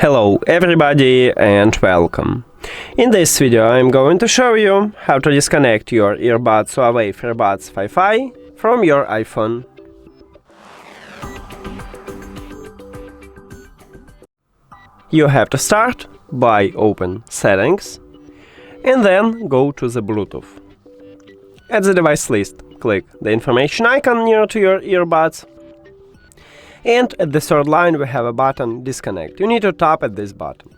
Hello everybody and welcome. In this video I'm going to show you how to disconnect your earbuds HUAWEI FreeBuds 5i from your iPhone. You have to start by open Settings and then go to the Bluetooth. At the device list, click the information icon near to your earbuds. And at the third line we have a button Disconnect. You need to tap at this button.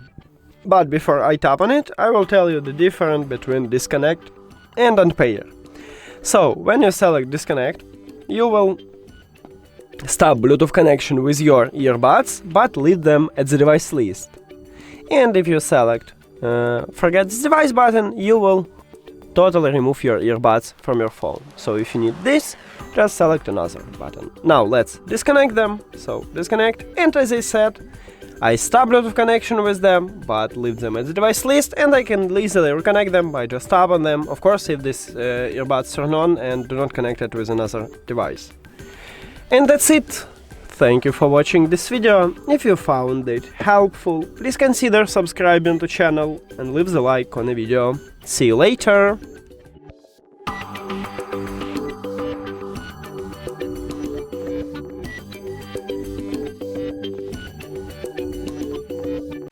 But before I tap on it, I will tell you the difference between Disconnect and unpair. So, when you select Disconnect, you will stop Bluetooth connection with your earbuds, but leave them at the device list. And if you select Forget this device button, you will totally remove your earbuds from your phone. So if you need this, just select another button. Now let's disconnect them. So disconnect, and as I said, I stop Bluetooth connection with them, but leave them at the device list, and I can easily reconnect them by just tap on them. Of course, if this earbuds turn on and do not connect it with another device. And that's it. Thank you for watching this video. If you found it helpful, please consider subscribing to the channel and leave the like on the video. See you later!